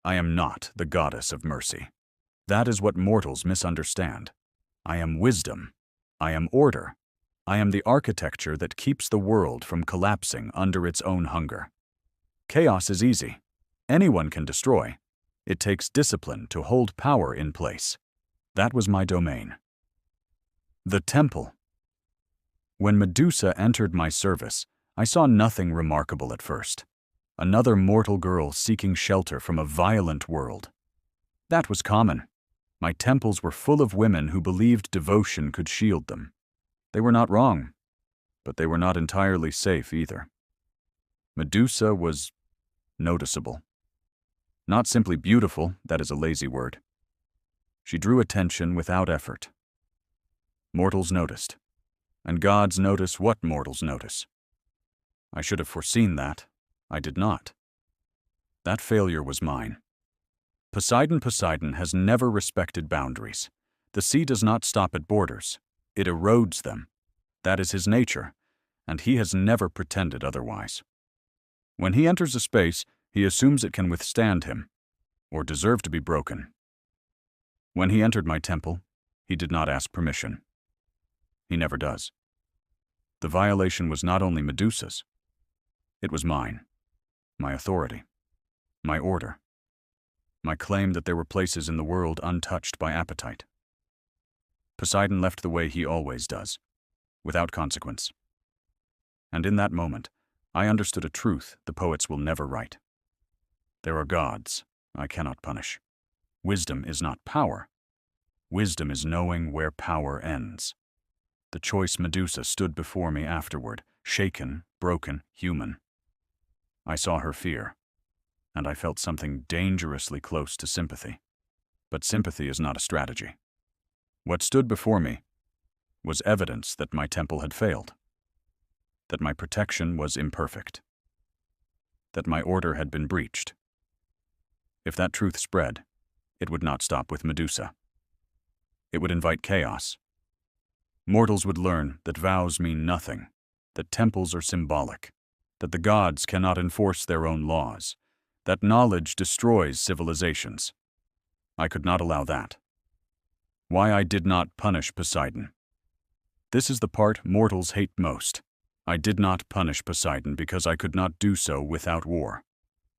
I am not the goddess of mercy. That is what mortals misunderstand. I am wisdom. I am order. I am the architecture that keeps the world from collapsing under its own hunger. Chaos is easy. Anyone can destroy. It takes discipline to hold power in place. That was my domain. The temple. When Medusa entered my service, I saw nothing remarkable at first. Another mortal girl seeking shelter from a violent world. That was common. My temples were full of women who believed devotion could shield them. They were not wrong, but they were not entirely safe either. Medusa was noticeable. Not simply beautiful, that is a lazy word. She drew attention without effort. Mortals noticed, and gods notice what mortals notice. I should have foreseen that. I did not. That failure was mine. Poseidon has never respected boundaries. The sea does not stop at borders. It erodes them. That is his nature, and he has never pretended otherwise. When he enters a space, he assumes it can withstand him, or deserve to be broken. When he entered my temple, he did not ask permission. He never does. The violation was not only Medusa's. It was mine, my authority, my order, my claim that there were places in the world untouched by appetite. Poseidon left the way he always does, without consequence. And in that moment, I understood a truth the poets will never write. There are gods I cannot punish. Wisdom is not power. Wisdom is knowing where power ends. The choice Medusa stood before me afterward, shaken, broken, human. I saw her fear, and I felt something dangerously close to sympathy. But sympathy is not a strategy. What stood before me was evidence that my temple had failed, that my protection was imperfect, that my order had been breached. If that truth spread, it would not stop with Medusa. It would invite chaos. Mortals would learn that vows mean nothing, that temples are symbolic, that the gods cannot enforce their own laws, that knowledge destroys civilizations. I could not allow that. Why I did not punish Poseidon. This is the part mortals hate most. I did not punish Poseidon because I could not do so without war.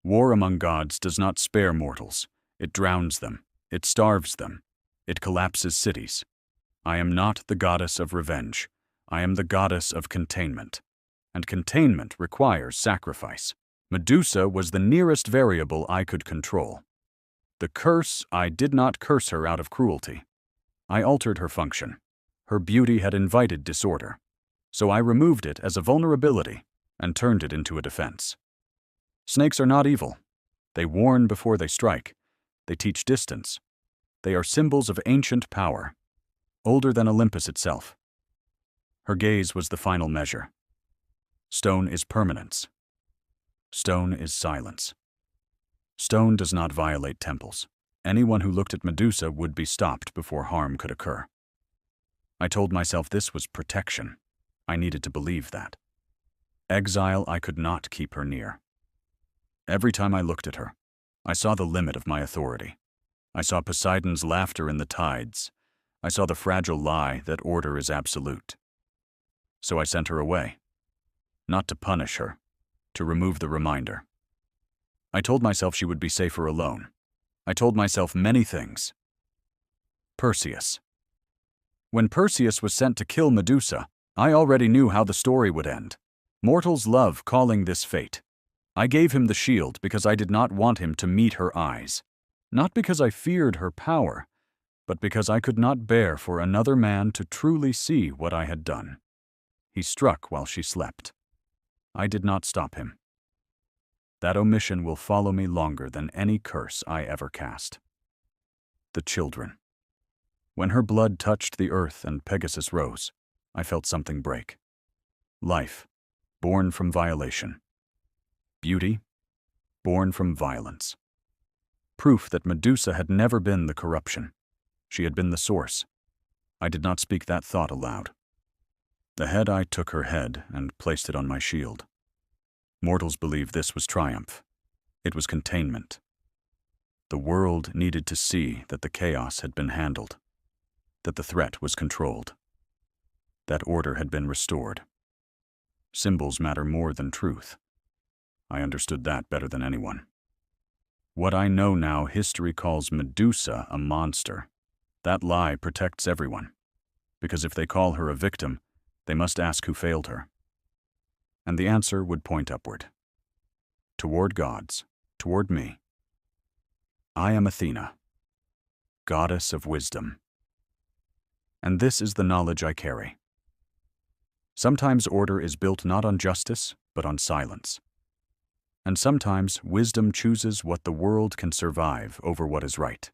War among gods does not spare mortals. It drowns them. It starves them. It collapses cities. I am not the goddess of revenge. I am the goddess of containment. And containment requires sacrifice. Medusa was the nearest variable I could control. The curse, I did not curse her out of cruelty. I altered her function. Her beauty had invited disorder. So I removed it as a vulnerability and turned it into a defense. Snakes are not evil. They warn before they strike. They teach distance. They are symbols of ancient power, older than Olympus itself. Her gaze was the final measure. Stone is permanence. Stone is silence. Stone does not violate temples. Anyone who looked at Medusa would be stopped before harm could occur. I told myself this was protection. I needed to believe that. Exile, I could not keep her near. Every time I looked at her, I saw the limit of my authority. I saw Poseidon's laughter in the tides. I saw the fragile lie that order is absolute. So I sent her away. Not to punish her, to remove the reminder. I told myself she would be safer alone. I told myself many things. Perseus. When Perseus was sent to kill Medusa, I already knew how the story would end. Mortals love calling this fate. I gave him the shield because I did not want him to meet her eyes. Not because I feared her power, but because I could not bear for another man to truly see what I had done. He struck while she slept. I did not stop him. That omission will follow me longer than any curse I ever cast. The children. When her blood touched the earth and Pegasus rose, I felt something break. Life, born from violation. Beauty, born from violence. Proof that Medusa had never been the corruption. She had been the source. I did not speak that thought aloud. Ahead I took her head and placed it on my shield. Mortals believe this was triumph. It was containment. The world needed to see that the chaos had been handled, that the threat was controlled, that order had been restored. Symbols matter more than truth. I understood that better than anyone. What I know now, history calls Medusa a monster. That lie protects everyone, because if they call her a victim, they must ask who failed her. And the answer would point upward. Toward gods, toward me. I am Athena, goddess of wisdom. And this is the knowledge I carry. Sometimes order is built not on justice, but on silence. And sometimes wisdom chooses what the world can survive over what is right.